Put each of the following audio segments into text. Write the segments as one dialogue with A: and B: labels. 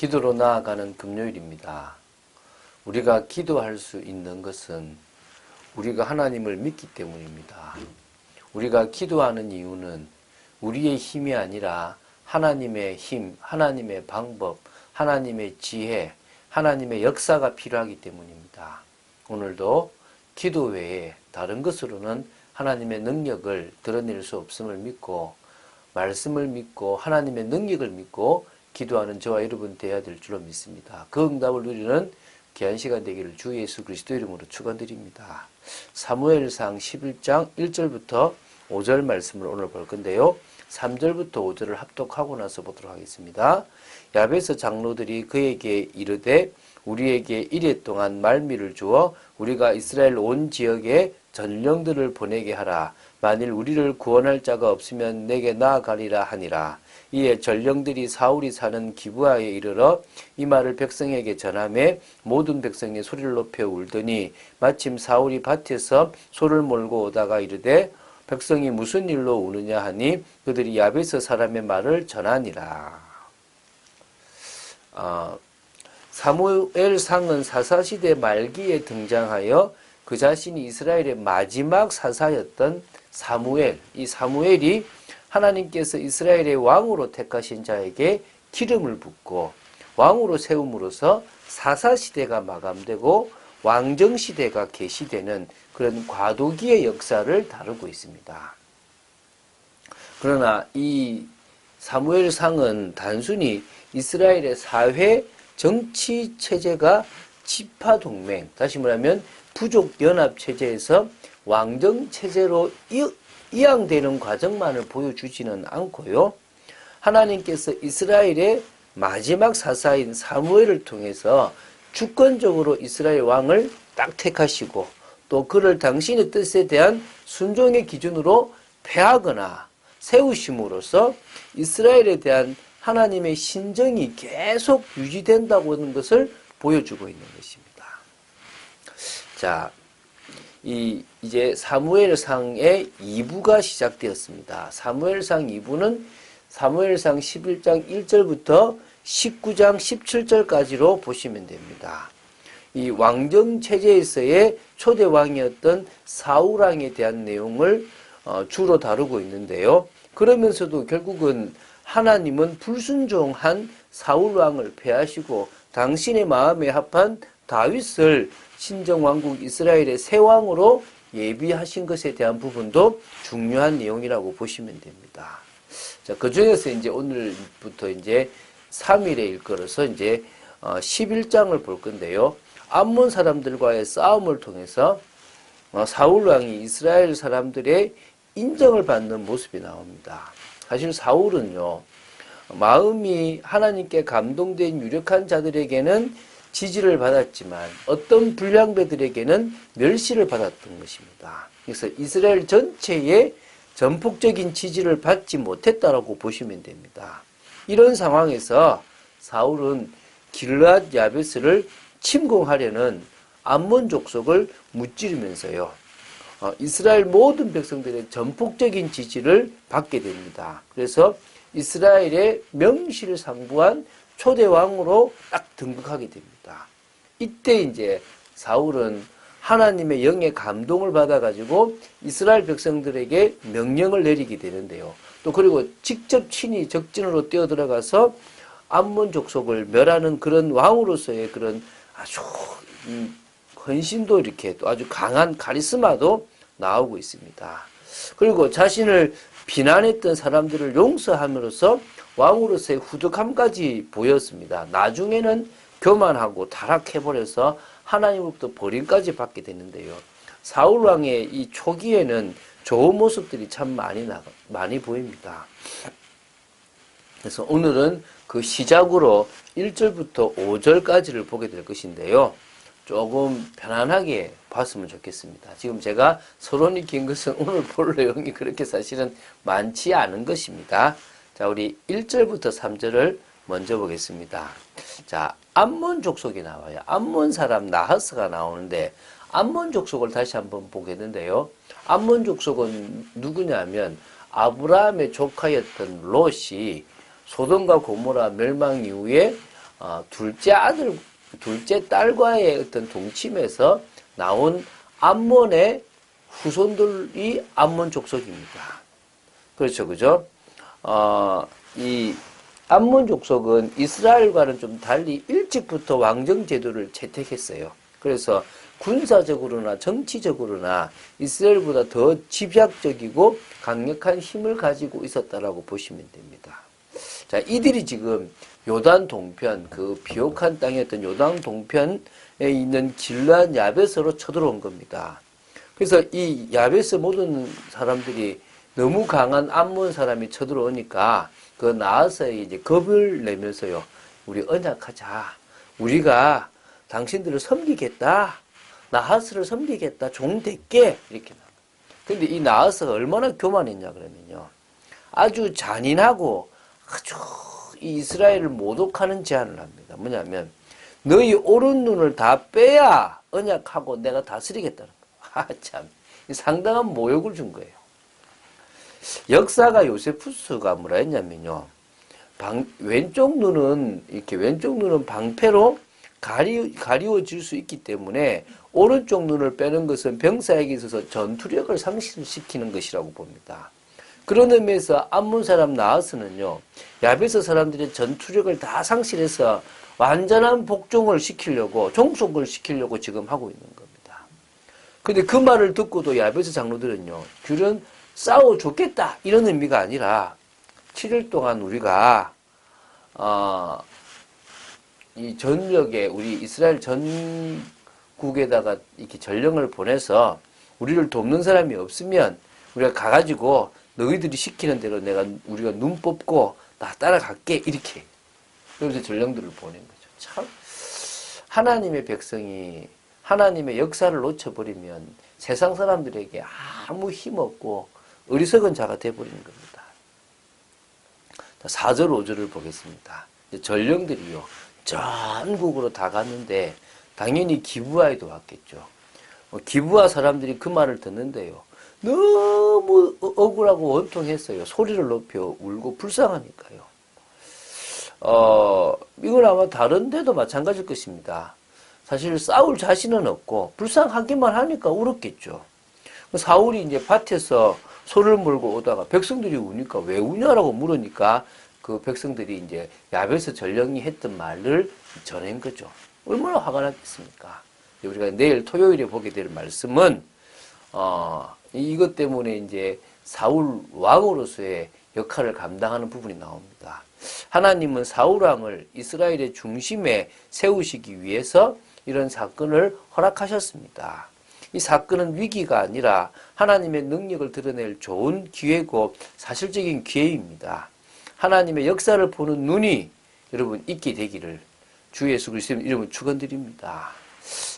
A: 기도로 나아가는 금요일입니다. 우리가 기도할 수 있는 것은 우리가 하나님을 믿기 때문입니다. 우리가 기도하는 이유는 우리의 힘이 아니라 하나님의 힘, 하나님의 방법, 하나님의 지혜, 하나님의 역사가 필요하기 때문입니다. 오늘도 기도 외에 다른 것으로는 하나님의 능력을 드러낼 수 없음을 믿고 말씀을 믿고 하나님의 능력을 믿고 기도하는 저와 여러분 되어야 될 줄로 믿습니다. 그 응답을 누리는 귀한 시간 되기를 주 예수 그리스도 이름으로 축원드립니다. 사무엘상 11장 1절부터 5절 말씀을 오늘 볼 건데요. 3절부터 5절을 합독하고 나서 보도록 하겠습니다. 야베스 장로들이 그에게 이르되 우리에게 이레 동안 말미를 주어 우리가 이스라엘 온 지역에 전령들을 보내게 하라. 만일 우리를 구원할 자가 없으면 내게 나아가리라 하니라. 이에 전령들이 사울이 사는 기브아에 이르러 이 말을 백성에게 전하매 모든 백성이 소리를 높여 울더니 마침 사울이 밭에서 소를 몰고 오다가 이르되 백성이 무슨 일로 우느냐 하니 그들이 야베스 사람의 말을 전하니라. 사무엘상은 사사시대 말기에 등장하여 그 자신이 이스라엘의 마지막 사사였던 사무엘, 이 사무엘이 하나님께서 이스라엘의 왕으로 택하신 자에게 기름을 붓고 왕으로 세움으로써 사사시대가 마감되고 왕정시대가 개시되는 그런 과도기의 역사를 다루고 있습니다. 그러나 이 사무엘상은 단순히 이스라엘의 사회 정치 체제가 지파 동맹, 다시 말하면 부족 연합 체제에서 왕정 체제로 이양되는 과정만을 보여주지는 않고요. 하나님께서 이스라엘의 마지막 사사인 사무엘을 통해서 주권적으로 이스라엘 왕을 딱 택하시고 또 그를 당신의 뜻에 대한 순종의 기준으로 폐하거나 세우심으로써 이스라엘에 대한 하나님의 신정이 계속 유지된다고 하는 것을 보여주고 있는 것입니다. 자, 이제 사무엘상의 2부가 시작되었습니다. 사무엘상 2부는 사무엘상 11장 1절부터 19장 17절까지로 보시면 됩니다. 이 왕정체제에서의 초대 왕이었던 사울왕에 대한 내용을 주로 다루고 있는데요. 그러면서도 결국은 하나님은 불순종한 사울왕을 폐하시고 당신의 마음에 합한 다윗을 신정왕국 이스라엘의 새 왕으로 예비하신 것에 대한 부분도 중요한 내용이라고 보시면 됩니다. 자, 그 중에서 이제 오늘부터 이제 3일에 일컬어서 이제 11장을 볼 건데요. 암몬 사람들과의 싸움을 통해서 사울 왕이 이스라엘 사람들의 인정을 받는 모습이 나옵니다. 사실 사울은요, 마음이 하나님께 감동된 유력한 자들에게는 지지를 받았지만 어떤 불량배들에게는 멸시를 받았던 것입니다. 그래서 이스라엘 전체에 전폭적인 지지를 받지 못했다라고 보시면 됩니다. 이런 상황에서 사울은 길르앗 야베스를 침공하려는 암몬 족속을 무찌르면서요, 이스라엘 모든 백성들의 전폭적인 지지를 받게 됩니다. 그래서 이스라엘의 명실상부한 초대 왕으로 딱 등극하게 됩니다. 이때 이제 사울은 하나님의 영의 감동을 받아가지고 이스라엘 백성들에게 명령을 내리게 되는데요. 또 그리고 직접 친히 적진으로 뛰어들어가서 암몬 족속을 멸하는 그런 왕으로서의 그런 아주 헌신도 이렇게 또 아주 강한 카리스마도 나오고 있습니다. 그리고 자신을 비난했던 사람들을 용서함으로써 왕으로서의 후덕함까지 보였습니다. 나중에는 교만하고 타락해버려서 하나님으로부터 버림까지 받게 되는데요. 사울 왕의 이 초기에는 좋은 모습들이 참 많이 보입니다. 그래서 오늘은 그 시작으로 1절부터 5절까지를 보게 될 것인데요. 조금 편안하게 봤으면 좋겠습니다. 지금 제가 서론이 긴 것은 오늘 볼 내용이 그렇게 사실은 많지 않은 것입니다. 자, 우리 1절부터 3절을 먼저 보겠습니다. 자, 암몬 족속이 나와요. 암몬 사람 나하스가 나오는데 암몬 족속을 다시 한번 보겠는데요. 암몬 족속은 누구냐면 아브라함의 조카였던 롯이 소돔과 고모라 멸망 이후에 둘째 딸과의 어떤 동침에서 나온 암몬의 후손들이 암몬 족속입니다. 그렇죠, 그죠? 이 암몬 족속은 이스라엘과는 좀 달리 일찍부터 왕정 제도를 채택했어요. 그래서 군사적으로나 정치적으로나 이스라엘보다 더 집약적이고 강력한 힘을 가지고 있었다라고 보시면 됩니다. 자, 이들이 지금 요단 동편, 그 비옥한 땅이었던 요단 동편에 있는 길르앗 야베스로 쳐들어온 겁니다. 그래서 이 야베스 모든 사람들이 너무 강한 암몬 사람이 쳐들어오니까 그 나아서의 이제 겁을 내면서요, 우리 언약하자. 우리가 당신들을 섬기겠다. 나하스를 섬기겠다. 종 될게. 이렇게 나와요. 근데 이 나하스가 얼마나 교만했냐 그러면요, 아주 잔인하고 아주 이 이스라엘을 모독하는 제안을 합니다. 뭐냐면 너희 오른 눈을 다 빼야 언약하고 내가 다스리겠다는 거예요. 참 상당한 모욕을 준 거예요. 역사가 요세푸스가 뭐라 했냐면요, 왼쪽 눈은 방패로 가리워질 수 있기 때문에 오른쪽 눈을 빼는 것은 병사에게 있어서 전투력을 상실시키는 것이라고 봅니다. 그런 의미에서 암몬 사람 나아스는요, 야베스 사람들의 전투력을 다 상실해서 완전한 복종을 시키려고, 종속을 시키려고 지금 하고 있는 겁니다. 근데 그 말을 듣고도 야베스 장로들은요, 귤은 싸워줬겠다 이런 의미가 아니라 7일 동안 우리가 이 전역에 우리 이스라엘 전국에다가 이렇게 전령을 보내서 우리를 돕는 사람이 없으면 우리가 가가지고 너희들이 시키는 대로 우리가 눈 뽑고 나 따라갈게 이렇게. 그래서 전령들을 보낸 거죠. 참 하나님의 백성이 하나님의 역사를 놓쳐버리면 세상 사람들에게 아무 힘없고 어리석은 자가 되어버리는 겁니다. 4절 5절을 보겠습니다. 전령들이요, 전국으로 다 갔는데 당연히 기브아에도 왔겠죠. 기브아 사람들이 그 말을 듣는데요, 너무 억울하고 원통했어요. 소리를 높여 울고 불쌍하니까요. 이건 아마 다른 데도 마찬가지일 것입니다. 사실 싸울 자신은 없고 불쌍하기만 하니까 울었겠죠. 사울이 이제 밭에서 소를 몰고 오다가 백성들이 우니까 왜 우냐라고 물으니까 그 백성들이 이제 야베스 전령이 했던 말을 전한 거죠. 얼마나 화가 났겠습니까? 우리가 내일 토요일에 보게 될 말씀은 이것 때문에 이제 사울 왕으로서의 역할을 감당하는 부분이 나옵니다. 하나님은 사울 왕을 이스라엘의 중심에 세우시기 위해서 이런 사건을 허락하셨습니다. 이 사건은 위기가 아니라 하나님의 능력을 드러낼 좋은 기회고 사실적인 기회입니다. 하나님의 역사를 보는 눈이 여러분 있게 되기를 주 예수 그리스도의 이름으로 축원드립니다.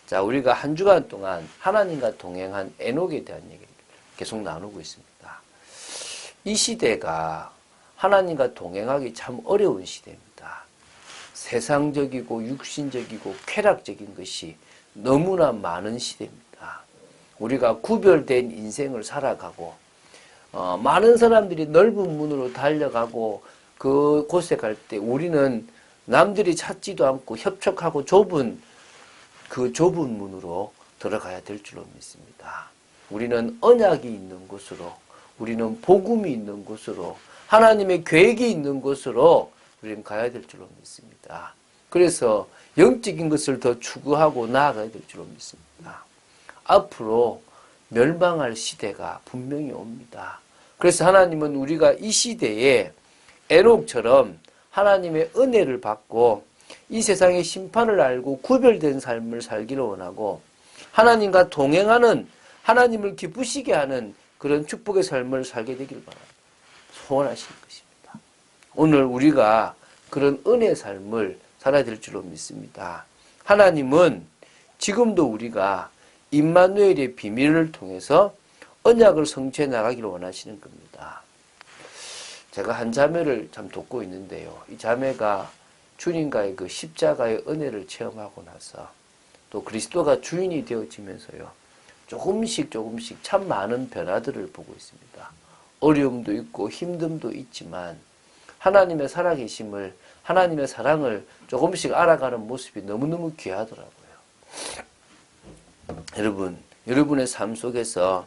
A: 자, 우리가 한 주간 동안 하나님과 동행한 에녹에 대한 얘기를 계속 나누고 있습니다. 이 시대가 하나님과 동행하기 참 어려운 시대입니다. 세상적이고 육신적이고 쾌락적인 것이 너무나 많은 시대입니다. 우리가 구별된 인생을 살아가고 많은 사람들이 넓은 문으로 달려가고 그 곳에 갈 때 우리는 남들이 찾지도 않고 협촉하고 좁은 문으로 들어가야 될 줄로 믿습니다. 우리는 언약이 있는 곳으로, 우리는 복음이 있는 곳으로, 하나님의 계획이 있는 곳으로 우리는 가야 될 줄로 믿습니다. 그래서 영적인 것을 더 추구하고 나아가야 될 줄로 믿습니다. 앞으로 멸망할 시대가 분명히 옵니다. 그래서 하나님은 우리가 이 시대에 에녹처럼 하나님의 은혜를 받고 이 세상의 심판을 알고 구별된 삶을 살기를 원하고 하나님과 동행하는, 하나님을 기쁘시게 하는 그런 축복의 삶을 살게 되길 바랍니다. 소원하시는 것입니다. 오늘 우리가 그런 은혜의 삶을 살아야 될 줄로 믿습니다. 하나님은 지금도 우리가 임마누엘의 비밀을 통해서 언약을 성취해 나가기를 원하시는 겁니다. 제가 한 자매를 참 돕고 있는데요. 이 자매가 주님과의 그 십자가의 은혜를 체험하고 나서 또 그리스도가 주인이 되어지면서요, 조금씩 참 많은 변화들을 보고 있습니다. 어려움도 있고 힘듦도 있지만 하나님의 살아계심을, 하나님의 사랑을 조금씩 알아가는 모습이 너무너무 귀하더라고요. 여러분, 여러분의 삶 속에서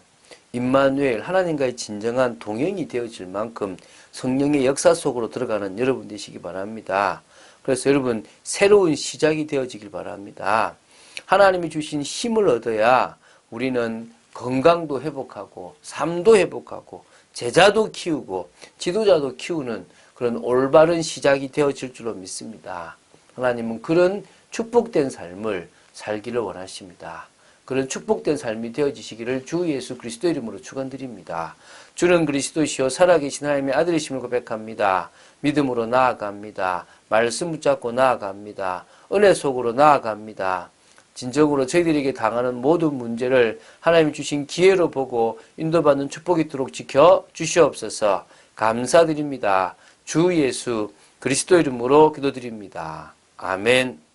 A: 임마누엘, 하나님과의 진정한 동행이 되어질 만큼 성령의 역사 속으로 들어가는 여러분 되시기 바랍니다. 그래서 여러분, 새로운 시작이 되어지길 바랍니다. 하나님이 주신 힘을 얻어야 우리는 건강도 회복하고 삶도 회복하고 제자도 키우고 지도자도 키우는 그런 올바른 시작이 되어질 줄로 믿습니다. 하나님은 그런 축복된 삶을 살기를 원하십니다. 그런 축복된 삶이 되어지시기를 주 예수 그리스도 이름으로 축원드립니다. 주는 그리스도시요 살아계신 하나님의 아들이심을 고백합니다. 믿음으로 나아갑니다. 말씀 붙잡고 나아갑니다. 은혜 속으로 나아갑니다. 진정으로 저희들에게 당하는 모든 문제를 하나님이 주신 기회로 보고 인도받는 축복이 있도록 지켜 주시옵소서. 감사드립니다. 주 예수 그리스도 이름으로 기도드립니다. 아멘.